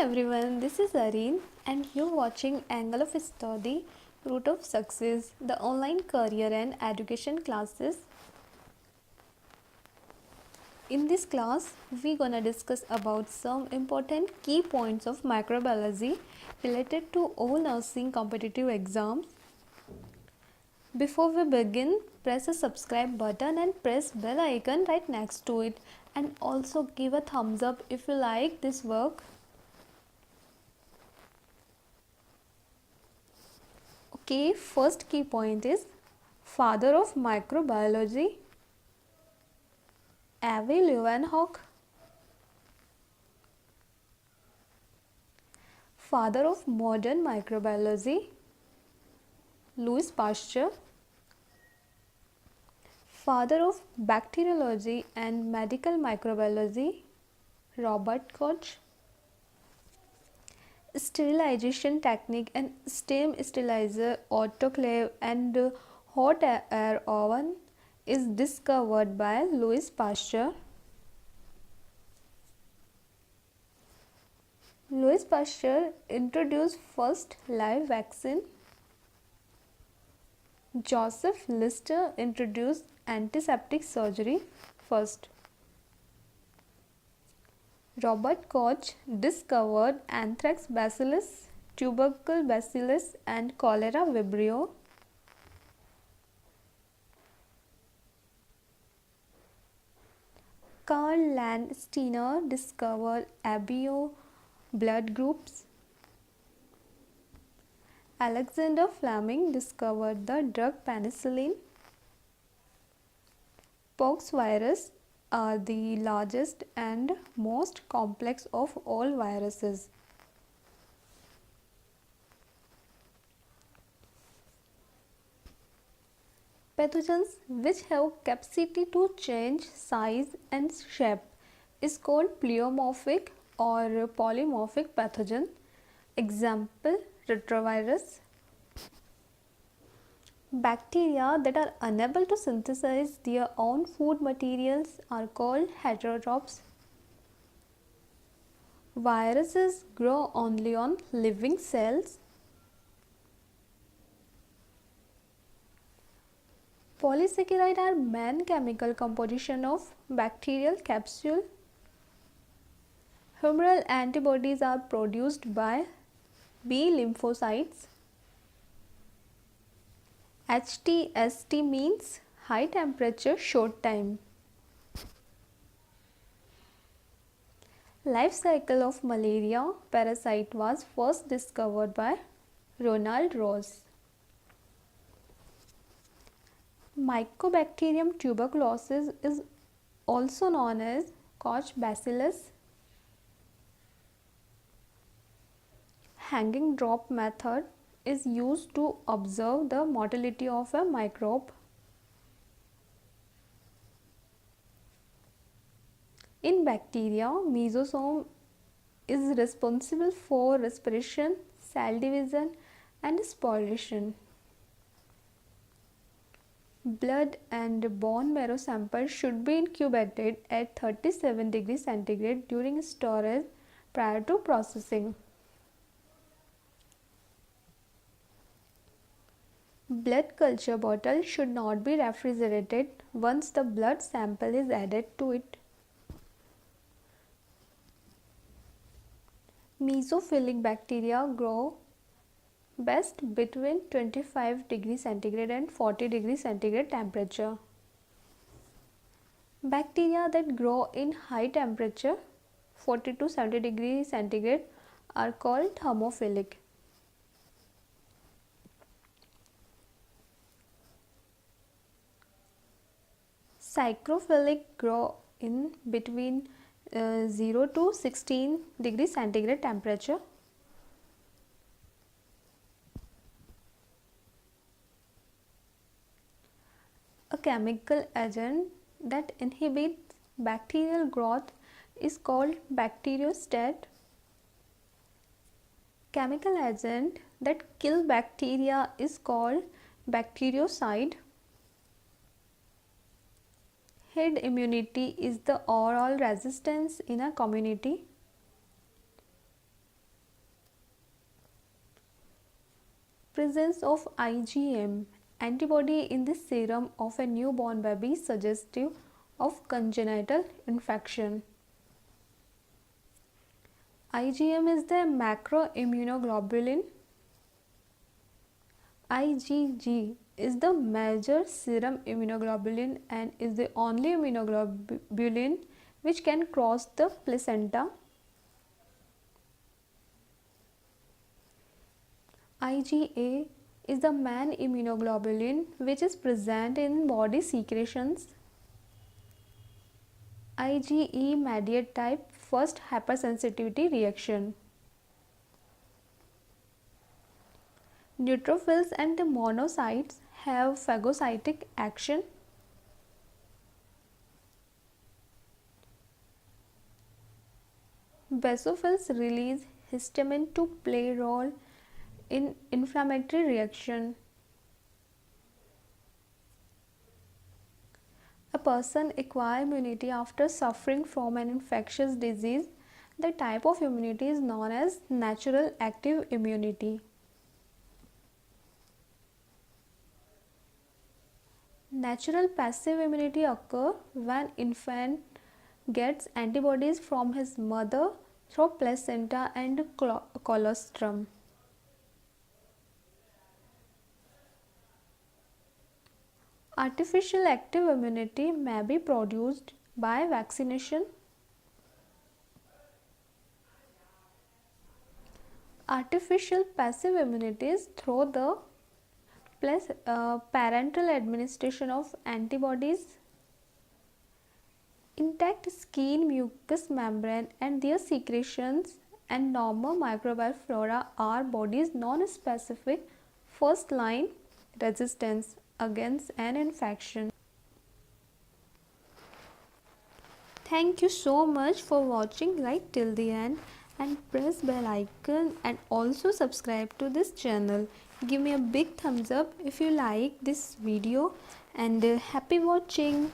everyone, this is Areen and you're watching Angle of Study, Root of Success, the online career and education classes. In this class, we're gonna discuss about some important key points of microbiology related to all nursing competitive exams. Before we begin, press the subscribe button and press bell icon right next to it, and also give a thumbs up if you like this work. Okay, first key point is father of microbiology, Avi Leeuwenhoek. Father of modern microbiology, Louis Pasteur. Father of bacteriology and medical microbiology, Robert Koch. Sterilization technique and steam sterilizer, autoclave and hot air oven is discovered by Louis Pasteur. Louis Pasteur introduced first live vaccine. Joseph Lister introduced antiseptic surgery first. Robert Koch discovered anthrax bacillus, tubercle bacillus and cholera vibrio. Karl Landsteiner discovered ABO blood groups. Alexander Fleming discovered the drug penicillin. Pox virus are the largest and most complex of all viruses. Pathogens which have capacity to change size and shape is called pleomorphic or polymorphic pathogen. Example, retrovirus. Bacteria that are unable to synthesize their own food materials are called heterotrophs. Viruses grow only on living cells. Polysaccharide are main chemical composition of bacterial capsule. Humoral antibodies are produced by B lymphocytes. HTST means high temperature short time. Life cycle of malaria parasite was first discovered by Ronald Ross. Mycobacterium tuberculosis is also known as Koch bacillus. Hanging drop method is used to observe the motility of a microbe. In bacteria, mesosome is responsible for respiration, cell division and sporulation. Blood and bone marrow samples should be incubated at 37 degrees centigrade during storage prior to processing. Blood culture bottle should not be refrigerated once the blood sample is added to it. Mesophilic bacteria grow best between 25 degrees centigrade and 40 degrees centigrade temperature. Bacteria that grow in high temperature 40 to 70 degrees centigrade are called thermophilic. Psychrophilic grow in between 0 to 16 degrees centigrade temperature. A chemical agent that inhibits bacterial growth is called bacteriostat. Chemical agent that kill bacteria is called bactericide. Herd immunity is the overall resistance in a community. Presence of IgM antibody in the serum of a newborn baby suggestive of congenital infection. IgM is the macroimmunoglobulin. IgG is the major serum immunoglobulin and is the only immunoglobulin which can cross the placenta. IgA is the main immunoglobulin which is present in body secretions. IgE mediate type first hypersensitivity reaction. Neutrophils and monocytes have phagocytic action. Basophils release histamine to play role in inflammatory reaction. A person acquires immunity after suffering from an infectious disease. The type of immunity is known as natural active immunity. Natural passive immunity occurs when infant gets antibodies from his mother through placenta and colostrum. Artificial active immunity may be produced by vaccination. Artificial passive immunity is through the parental administration of antibodies. Intact skin, mucous membrane and their secretions and normal microbial flora are body's non-specific first line resistance against an infection. Thank you so much for watching right till the end, and press bell icon and also subscribe to this channel. Give me a big thumbs up if you like this video, and happy watching.